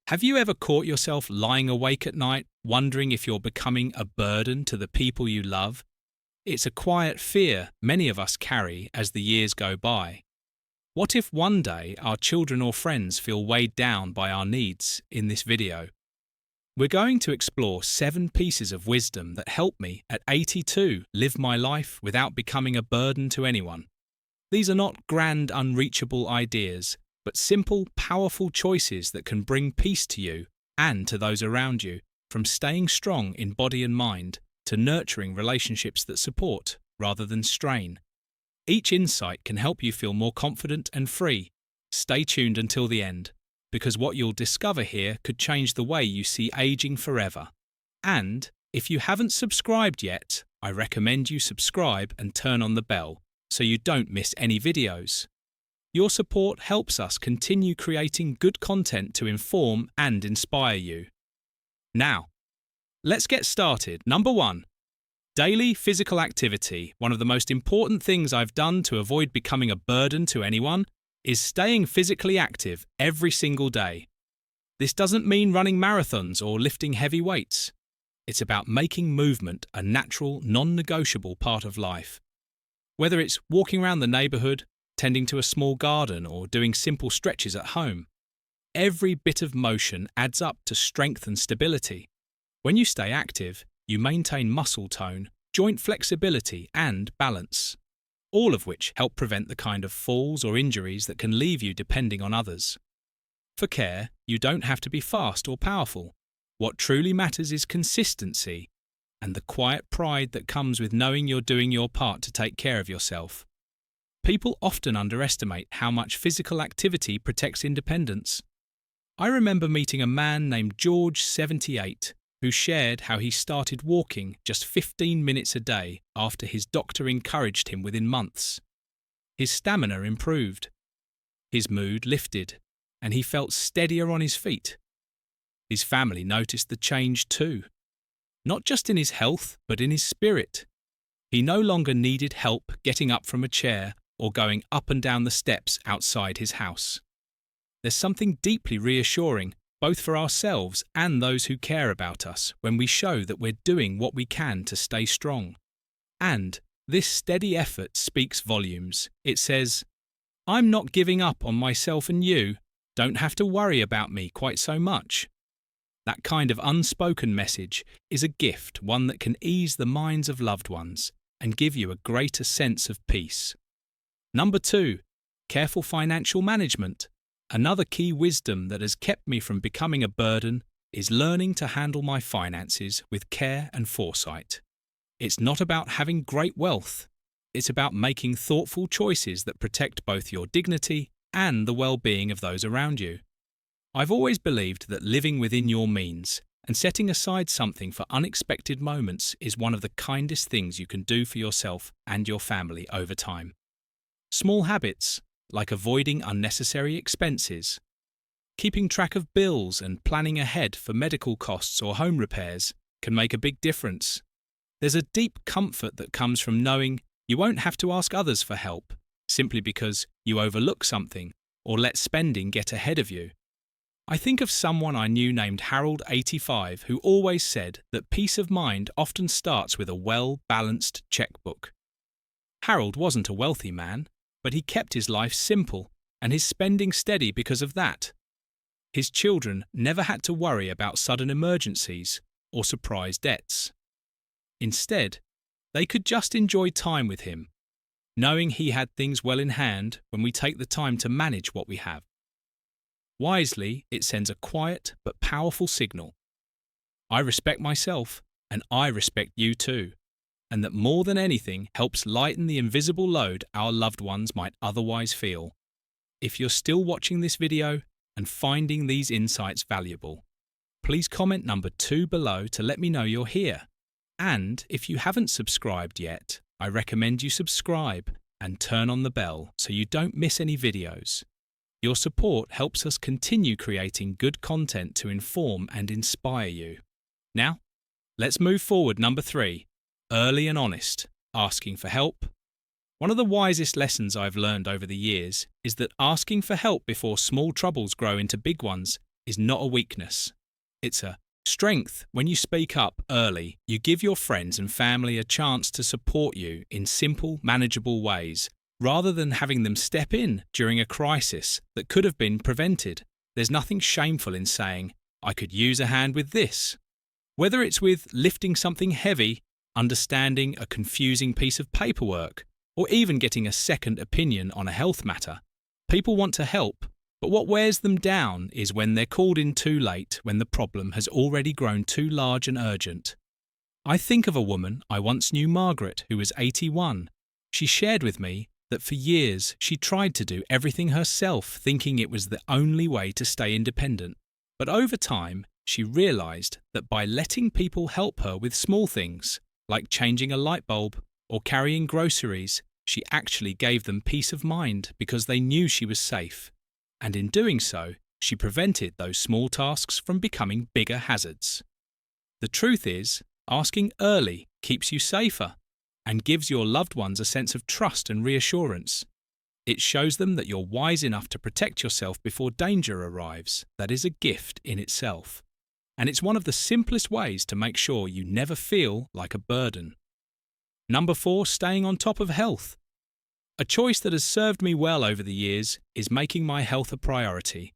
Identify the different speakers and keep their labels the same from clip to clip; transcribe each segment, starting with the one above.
Speaker 1: Have you ever caught yourself lying awake at night, wondering if you're becoming a burden to the people you love? It's a quiet fear many of us carry as the years go by. What if one day our children or friends feel weighed down by our needs in this video? We're going to explore 7 pieces of wisdom that help me at 82 live my life without becoming a burden to anyone. These are not grand, unreachable ideas, but simple, powerful choices that can bring peace to you and to those around you, from staying strong in body and mind to nurturing relationships that support rather than strain. Each insight can help you feel more confident and free. Stay tuned until the end, because what you'll discover here could change the way you see aging forever. And if you haven't subscribed yet, I recommend you subscribe and turn on the bell so you don't miss any videos. Your support helps us continue creating good content to inform and inspire you. Now, let's get started. Number 1. Daily physical activity. One of the most important things I've done to avoid becoming a burden to anyone is staying physically active every single day. This doesn't mean running marathons or lifting heavy weights. It's about making movement a natural, non-negotiable part of life. Whether it's walking around the neighbourhood, tending to a small garden, or doing simple stretches at home, every bit of motion adds up to strength and stability. When you stay active, you maintain muscle tone, joint flexibility, and balance, all of which help prevent the kind of falls or injuries that can leave you depending on others. For care, you don't have to be fast or powerful. What truly matters is consistency and the quiet pride that comes with knowing you're doing your part to take care of yourself. People often underestimate how much physical activity protects independence. I remember meeting a man named George, 78, who shared how he started walking just 15 minutes a day after his doctor encouraged him within months. His stamina improved, his mood lifted, and he felt steadier on his feet. His family noticed the change too, not just in his health but in his spirit. He no longer needed help getting up from a chair or going up and down the steps outside his house. There's something deeply reassuring, both for ourselves and those who care about us, when we show that we're doing what we can to stay strong. And this steady effort speaks volumes. It says, "I'm not giving up on myself, and you don't have to worry about me quite so much." That kind of unspoken message is a gift, one that can ease the minds of loved ones and give you a greater sense of peace. Number 2. Careful financial management. Another key wisdom that has kept me from becoming a burden is learning to handle my finances with care and foresight. It's not about having great wealth. It's about making thoughtful choices that protect both your dignity and the well-being of those around you. I've always believed that living within your means and setting aside something for unexpected moments is one of the kindest things you can do for yourself and your family over time. Small habits, like avoiding unnecessary expenses, keeping track of bills and planning ahead for medical costs or home repairs, can make a big difference. There's a deep comfort that comes from knowing you won't have to ask others for help, simply because you overlook something or let spending get ahead of you. I think of someone I knew named Harold, 85, who always said that peace of mind often starts with a well-balanced checkbook. Harold wasn't a wealthy man, but he kept his life simple and his spending steady because of that. His children never had to worry about sudden emergencies or surprise debts. Instead, they could just enjoy time with him, knowing he had things well in hand when we take the time to manage what we have. Wisely, it sends a quiet but powerful signal. I respect myself, and I respect you too. And that more than anything helps lighten the invisible load our loved ones might otherwise feel. If you're still watching this video and finding these insights valuable, please comment number 2 below to let me know you're here. And if you haven't subscribed yet, I recommend you subscribe and turn on the bell so you don't miss any videos. Your support helps us continue creating good content to inform and inspire you. Now, let's move forward. Number 3. Early and honest, asking for help. One of the wisest lessons I've learned over the years is that asking for help before small troubles grow into big ones is not a weakness. It's a strength. When you speak up early, you give your friends and family a chance to support you in simple, manageable ways, rather than having them step in during a crisis that could have been prevented. There's nothing shameful in saying, "I could use a hand with this." Whether it's with lifting something heavy, understanding a confusing piece of paperwork, or even getting a second opinion on a health matter, people want to help, but what wears them down is when they're called in too late, when the problem has already grown too large and urgent. I think of a woman I once knew, Margaret, who was 81. She shared with me that for years she tried to do everything herself, thinking it was the only way to stay independent. But over time, she realised that by letting people help her with small things, like changing a light bulb or carrying groceries, she actually gave them peace of mind because they knew she was safe. And in doing so, she prevented those small tasks from becoming bigger hazards. The truth is, asking early keeps you safer and gives your loved ones a sense of trust and reassurance. It shows them that you're wise enough to protect yourself before danger arrives. That is a gift in itself. And it's one of the simplest ways to make sure you never feel like a burden. Number 4, staying on top of health. A choice that has served me well over the years is making my health a priority.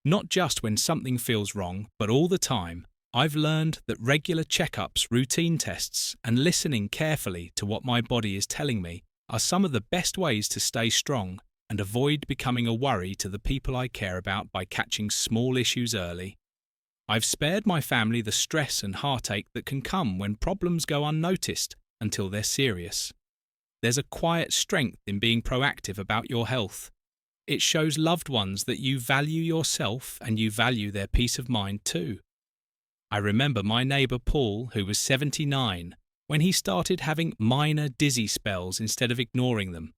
Speaker 1: Not just when something feels wrong, but all the time. I've learned that regular checkups, routine tests, and listening carefully to what my body is telling me are some of the best ways to stay strong and avoid becoming a worry to the people I care about by catching small issues early. I've spared my family the stress and heartache that can come when problems go unnoticed until they're serious. There's a quiet strength in being proactive about your health. It shows loved ones that you value yourself and you value their peace of mind too. I remember my neighbour Paul, who was 79, when he started having minor dizzy spells instead of ignoring them.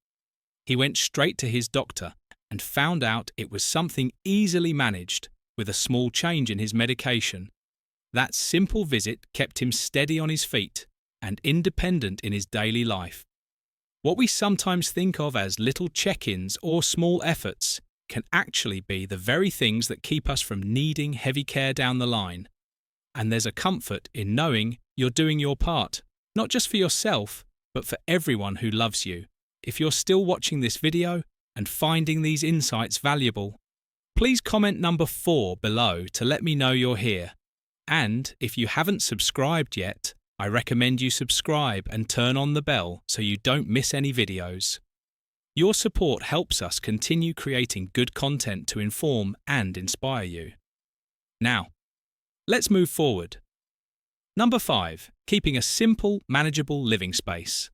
Speaker 1: He went straight to his doctor and found out it was something easily managed with a small change in his medication. That simple visit kept him steady on his feet and independent in his daily life. What we sometimes think of as little check-ins or small efforts can actually be the very things that keep us from needing heavy care down the line. And there's a comfort in knowing you're doing your part, not just for yourself, but for everyone who loves you. If you're still watching this video and finding these insights valuable, please comment number 4 below to let me know you're here. And if you haven't subscribed yet, I recommend you subscribe and turn on the bell so you don't miss any videos. Your support helps us continue creating good content to inform and inspire you. Now, let's move forward. Number 5, keeping a simple, manageable living space.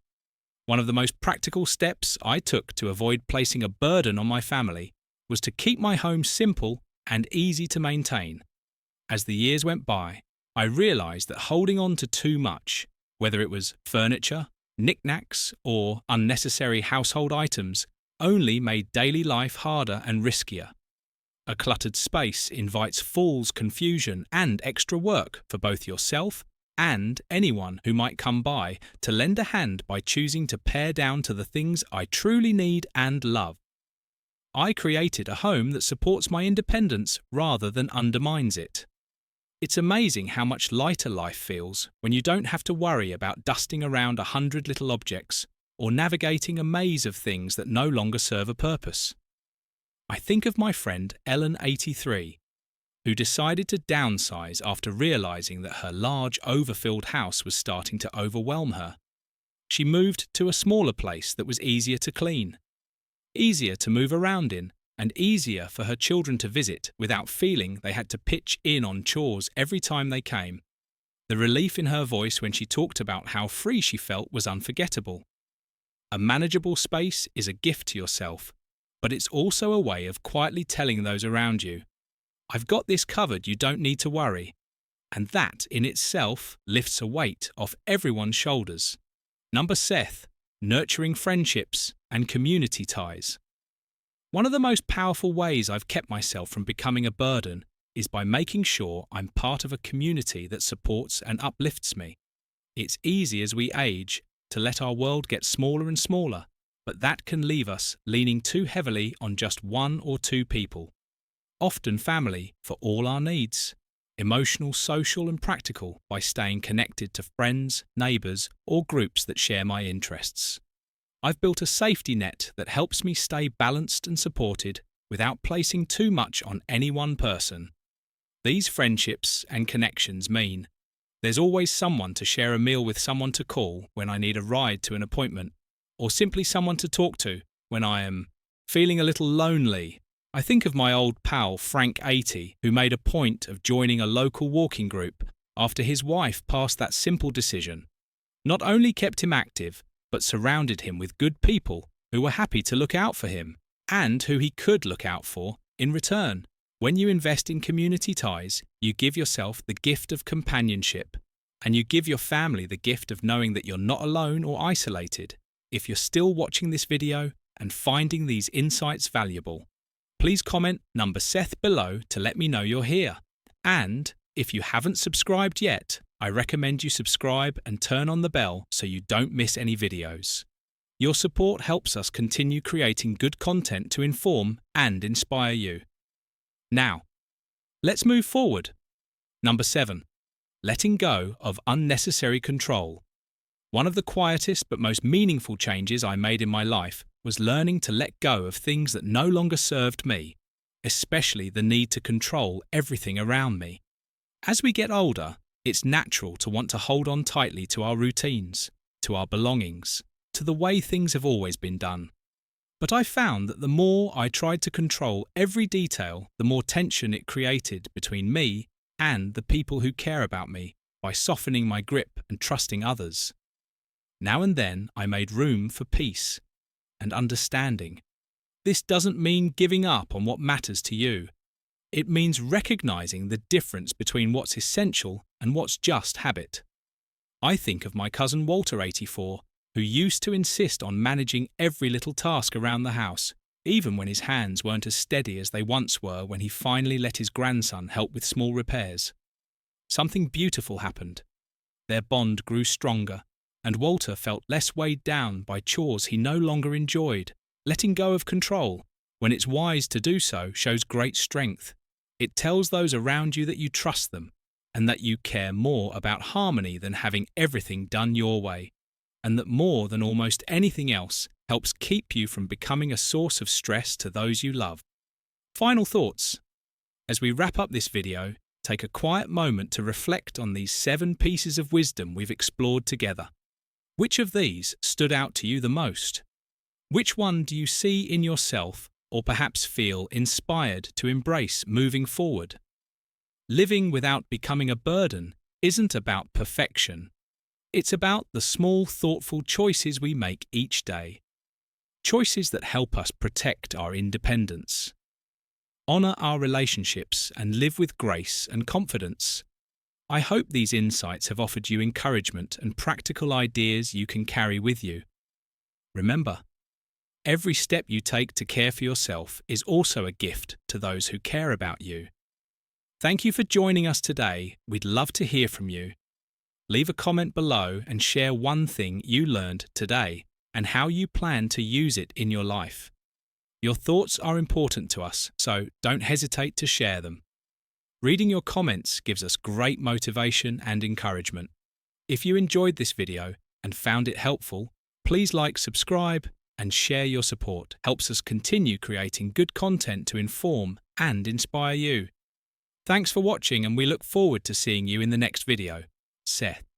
Speaker 1: One of the most practical steps I took to avoid placing a burden on my family was to keep my home simple and easy to maintain. As the years went by, I realised that holding on to too much, whether it was furniture, knickknacks, or unnecessary household items, only made daily life harder and riskier. A cluttered space invites falls, confusion, and extra work for both yourself and anyone who might come by to lend a hand by choosing to pare down to the things I truly need and love. I created a home that supports my independence rather than undermines it. It's amazing how much lighter life feels when you don't have to worry about dusting around 100 little objects or navigating a maze of things that no longer serve a purpose. I think of my friend Ellen, 83, who decided to downsize after realising that her large, overfilled house was starting to overwhelm her. She moved to a smaller place that was easier to clean, easier to move around in, and easier for her children to visit without feeling they had to pitch in on chores every time they came. The relief in her voice when she talked about how free she felt was unforgettable. A manageable space is a gift to yourself, but it's also a way of quietly telling those around you, "I've got this covered, you don't need to worry." And that in itself lifts a weight off everyone's shoulders. Number 7, nurturing friendships and community ties. One of the most powerful ways I've kept myself from becoming a burden is by making sure I'm part of a community that supports and uplifts me. It's easy as we age to let our world get smaller and smaller, but that can leave us leaning too heavily on just 1 or 2 people. often family, for all our needs, emotional, social and practical, by staying connected to friends, neighbours or groups that share my interests. I've built a safety net that helps me stay balanced and supported without placing too much on any one person. These friendships and connections mean there's always someone to share a meal with, someone to call when I need a ride to an appointment, or simply someone to talk to when I am feeling a little lonely. I think of my old pal Frank 80, who made a point of joining a local walking group after his wife passed that simple decision. Not only kept him active, but surrounded him with good people who were happy to look out for him and who he could look out for in return. When you invest in community ties, you give yourself the gift of companionship, and you give your family the gift of knowing that you're not alone or isolated. If you're still watching this video and finding these insights valuable, please comment number Seth below to let me know you're here. And if you haven't subscribed yet, I recommend you subscribe and turn on the bell so you don't miss any videos. Your support helps us continue creating good content to inform and inspire you. Now, let's move forward. Number 7. Letting go of unnecessary control. One of the quietest but most meaningful changes I made in my life was learning to let go of things that no longer served me, especially the need to control everything around me. As we get older, it's natural to want to hold on tightly to our routines, to our belongings, to the way things have always been done. But I found that the more I tried to control every detail, the more tension it created between me and the people who care about me by softening my grip and trusting others. Now and then I made room for peace and understanding. This doesn't mean giving up on what matters to you. It means recognizing the difference between what's essential and what's just habit. I think of my cousin Walter, 84, who used to insist on managing every little task around the house, even when his hands weren't as steady as they once were when he finally let his grandson help with small repairs. Something beautiful happened. Their bond grew stronger, and Walter felt less weighed down by chores he no longer enjoyed. Letting go of control, when it's wise to do so, shows great strength. It tells those around you that you trust them, and that you care more about harmony than having everything done your way, and that more than almost anything else helps keep you from becoming a source of stress to those you love. Final thoughts. As we wrap up this video, take a quiet moment to reflect on these 7 pieces of wisdom we've explored together. Which of these stood out to you the most? Which one do you see in yourself or perhaps feel inspired to embrace moving forward? Living without becoming a burden isn't about perfection. It's about the small, thoughtful choices we make each day. Choices that help us protect our independence, honour our relationships, and live with grace and confidence. I hope these insights have offered you encouragement and practical ideas you can carry with you. Remember, every step you take to care for yourself is also a gift to those who care about you. Thank you for joining us today. We'd love to hear from you. Leave a comment below and share one thing you learned today and how you plan to use it in your life. Your thoughts are important to us, so don't hesitate to share them. Reading your comments gives us great motivation and encouragement. If you enjoyed this video and found it helpful, please like, subscribe, and share. Your support helps us continue creating good content to inform and inspire you. Thanks for watching, and we look forward to seeing you in the next video. Seth.